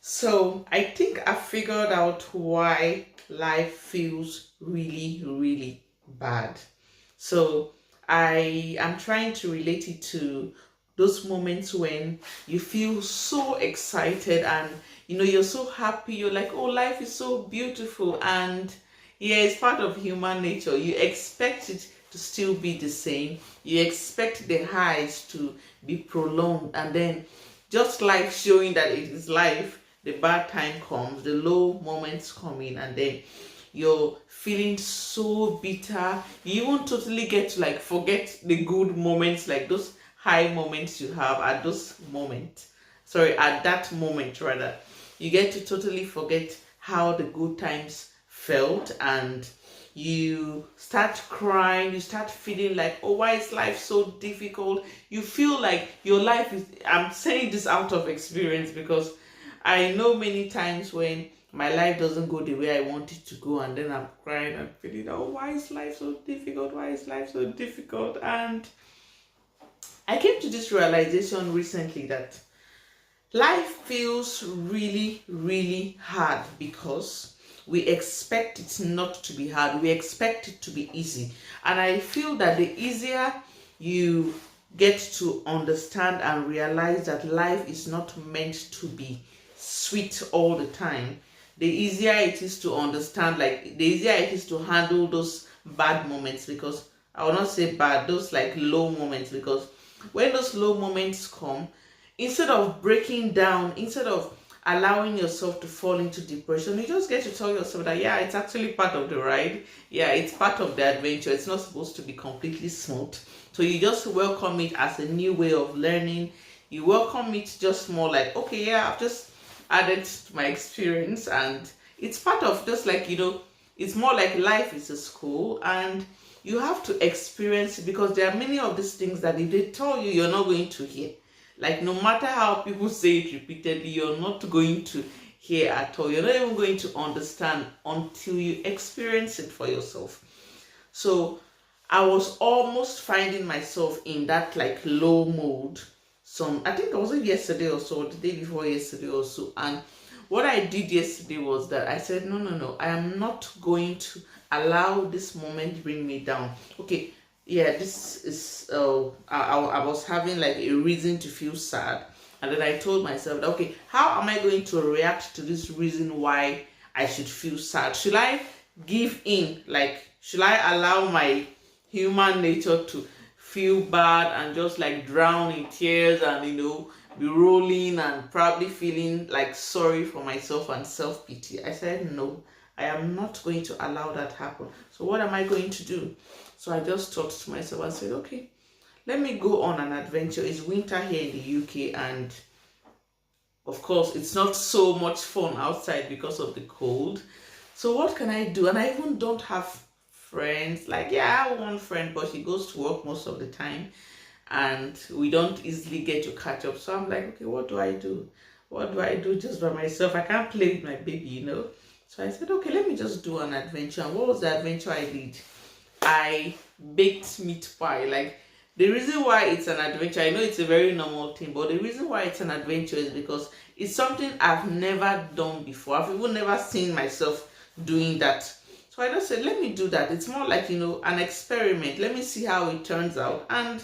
So I think I figured out why life feels really, really bad. So I am trying to relate it to those moments when you feel so excited and you're so happy, you're like, oh, life is so beautiful, and yeah, it's part of human nature. You expect it to still be the same. You expect the highs to be prolonged, and then just life showing that it is life, the bad time comes, the low moments come in, and then you're feeling so bitter. You won't totally get to like forget the good moments, like those high moments you have at those moments. Sorry, at that moment rather. You get to totally forget how the good times felt, and you start crying, you start feeling like, oh, why is life so difficult? You feel like your life is, I'm saying this out of experience because I know many times when my life doesn't go the way I want it to go, and then I'm crying and feeling, oh, why is life so difficult? Why is life so difficult? And I came to this realization recently that life feels really, really hard because we expect it not to be hard. We expect it to be easy. And I feel that the easier you get to understand and realize that life is not meant to be sweet all the time, the easier it is to understand, like the easier it is to handle those bad moments. Because I will not say bad, those like low moments, because when those low moments come, instead of breaking down, instead of allowing yourself to fall into depression, you just get to tell yourself that yeah, it's actually part of the ride. Yeah, it's part of the adventure. It's not supposed to be completely smooth. So you just welcome it as a new way of learning. You welcome it just more like, okay, yeah, I've just added to my experience, and it's part of, just like, it's more like life is a school, and you have to experience it, because there are many of these things that if they tell you, you're not going to hear. Like, no matter how people say it repeatedly, you're not going to hear at all. You're not even going to understand until you experience it for yourself. So I was almost finding myself in that like low mode. I think I was yesterday or so, or the day before yesterday or so. And what I did yesterday was that I said, no, no, no, I am not going to allow this moment bring me down. Okay, yeah, this is I was having like a reason to feel sad, and then I told myself that, okay, how am I going to react to this reason why I should feel sad? Should I give in? Like, should I allow my human nature to feel bad and just like drown in tears and be rolling and probably feeling like sorry for myself and self-pity? I said no, I am not going to allow that happen. So what am I going to do? So I just thought to myself and said, okay, let me go on an adventure. It's winter here in the UK, and of course it's not so much fun outside because of the cold. So what can I do? And I even don't have friends. Like, yeah, I have one friend, but she goes to work most of the time, and we don't easily get to catch up. So I'm like, okay, what do I do? What do I do just by myself? I can't play with my baby. So I said, okay, let me just do an adventure. And what was the adventure I did? I baked meat pie. Like, the reason why it's an adventure, I know it's a very normal thing, but the reason why it's an adventure is because it's something I've never done before. I've even never seen myself doing that. So I just said, let me do that. It's more like, an experiment. Let me see how it turns out. And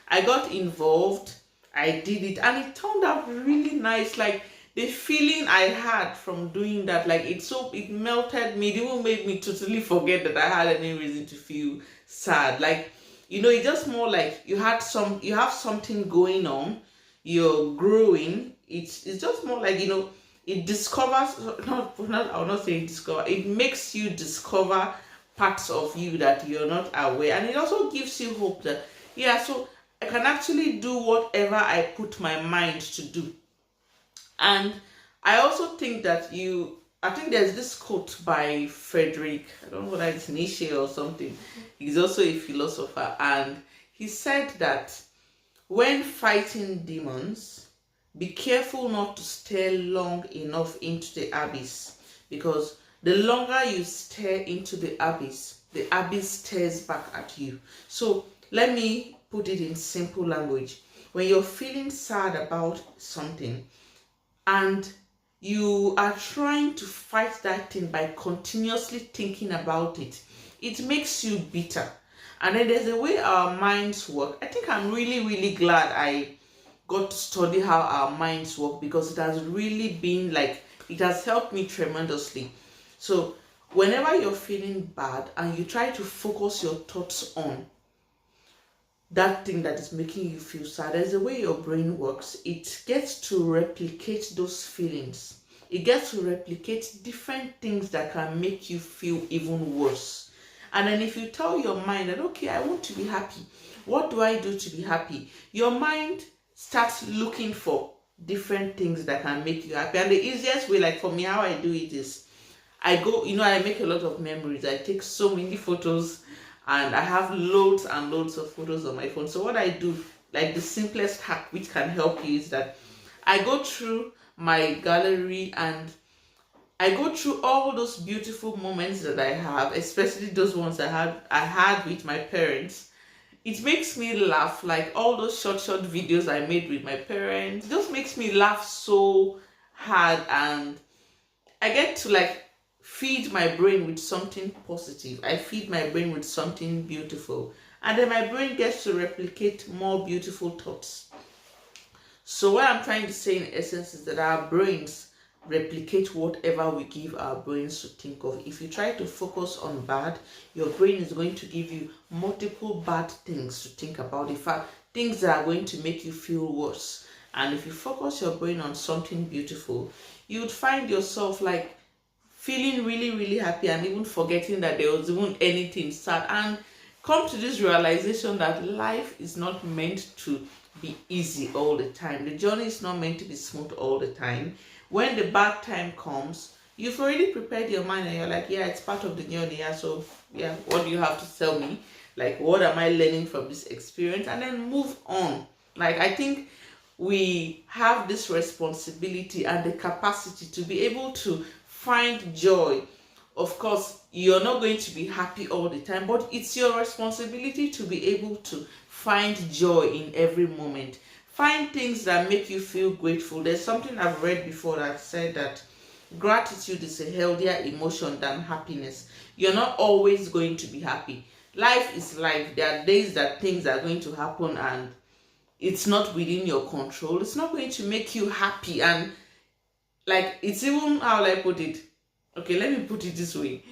I got involved. I did it, and it turned out really nice. Like, the feeling I had from doing that, like, it melted me. It even made me totally forget that I had any reason to feel sad. Like, it's just more like you have something going on, you're growing. It's just more like, it discovers, not I'll not say discover, it makes you discover parts of you that you're not aware. And it also gives you hope that, yeah, so I can actually do whatever I put my mind to do. And I also think that I think there's this quote by Frederick, I don't know whether it's Nietzsche or something. He's also a philosopher, and he said that when fighting demons, be careful not to stare long enough into the abyss, because the longer you stare into the abyss stares back at you. So let me put it in simple language. When you're feeling sad about something, and you are trying to fight that thing by continuously thinking about it, it makes you bitter. And then there's a way our minds work. I think I'm really, really glad I got to study how our minds work, because it has really been like, it has helped me tremendously. So whenever you're feeling bad and you try to focus your thoughts on that thing that is making you feel sad, there's a way your brain works. It gets to replicate those feelings. It gets to replicate different things that can make you feel even worse. And then if you tell your mind that, okay, I want to be happy, what do I do to be happy? Your mind starts looking for different things that can make you happy. And the easiest way, like for me, how I do it is, I go, I make a lot of memories. I take so many photos, and I have loads and loads of photos on my phone. So what I do, like the simplest hack which can help you, is that I go through my gallery and I go through all those beautiful moments that I have, especially those ones I had with my parents. It makes me laugh, like all those short videos I made with my parents. It just makes me laugh so hard, and I get to like feed my brain with something positive. I feed my brain with something beautiful, and then my brain gets to replicate more beautiful thoughts. So what I'm trying to say in essence is that our brains replicate whatever we give our brains to think of. If you try to focus on bad, your brain is going to give you multiple bad things to think about. In fact, things that are going to make you feel worse. And if you focus your brain on something beautiful, you would find yourself like feeling really, really happy, and even forgetting that there was even anything sad, and come to this realization that life is not meant to be easy all the time. The journey is not meant to be smooth all the time. When the bad time comes, you've already prepared your mind, and you're like, yeah, it's part of the journey. Yeah, so yeah, what do you have to tell me? Like, what am I learning from this experience? And then move on. Like, I think we have this responsibility and the capacity to be able to find joy. Of course, you're not going to be happy all the time, but it's your responsibility to be able to find joy in every moment. Find things that make you feel grateful. There's something I've read before that said that gratitude is a healthier emotion than happiness. You're not always going to be happy. Life is life. There are days that things are going to happen and it's not within your control. It's not going to make you happy, and like, it's even, how will I put it? Okay, let me put it this way.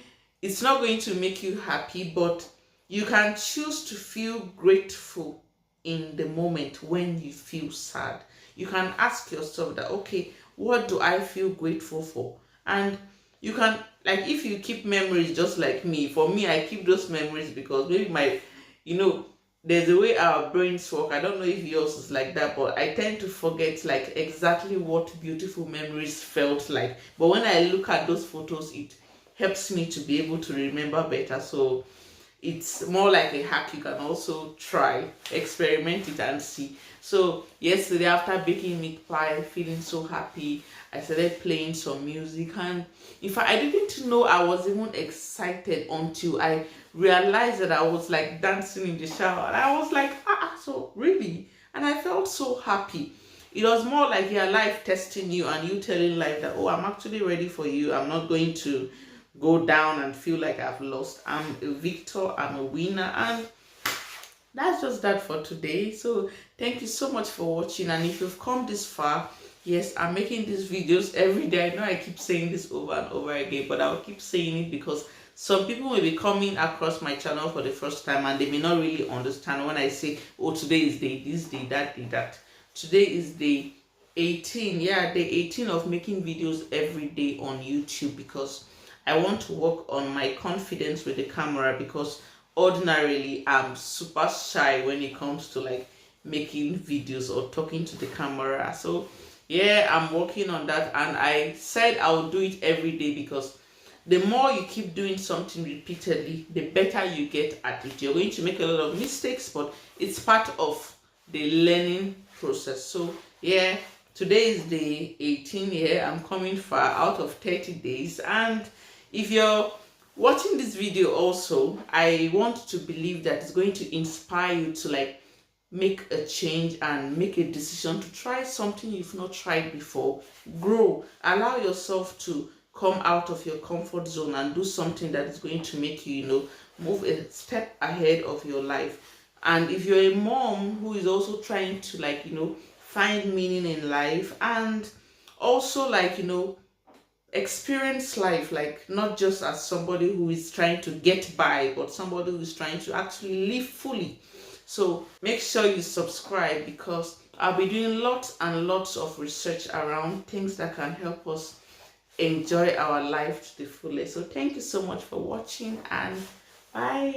It's not going to make you happy, but you can choose to feel grateful in the moment when you feel sad. You can ask yourself that, okay, what do I feel grateful for? And you can, like, if you keep memories just like me, for me, I keep those memories because maybe there's a way our brains work. I don't know if yours is like that, but I tend to forget like exactly what beautiful memories felt like. But when I look at those photos, it helps me to be able to remember better. So it's more like a hack. You can also try, experiment it and see. So yesterday, after baking meat pie, feeling so happy, I started playing some music, and in fact, I didn't know I was even excited until I realized that I was like dancing in the shower, and I was like, so really? And I felt so happy. It was more like, yeah, life testing you, and you telling life that, oh, I'm actually ready for you. I'm not going to go down and feel like I've lost. I'm a victor, I'm a winner, and that's just that for today. So thank you so much for watching, and if you've come this far, yes, I'm making these videos every day. I know I keep saying this over and over again, but I'll keep saying it because some people may be coming across my channel for the first time and they may not really understand when I say, oh, today is day this, day that, day that. Today is day 18. Yeah, day 18 of making videos every day on YouTube, because I want to work on my confidence with the camera, because ordinarily I'm super shy when it comes to like making videos or talking to the camera. So yeah, I'm working on that, and I said I'll do it every day, because the more you keep doing something repeatedly, the better you get at it. You're going to make a lot of mistakes, but it's part of the learning process. So yeah, today is day 18. Yeah, I'm coming far out of 30 days. And if you're watching this video also, I want to believe that it's going to inspire you to like make a change and make a decision to try something you've not tried before. Grow, allow yourself to come out of your comfort zone and do something that is going to make you, move a step ahead of your life. And if you're a mom who is also trying to, like, find meaning in life, and also, like, experience life, like not just as somebody who is trying to get by, but somebody who is trying to actually live fully. So make sure you subscribe, because I'll be doing lots and lots of research around things that can help us enjoy our life to the fullest. So thank you so much for watching, and bye.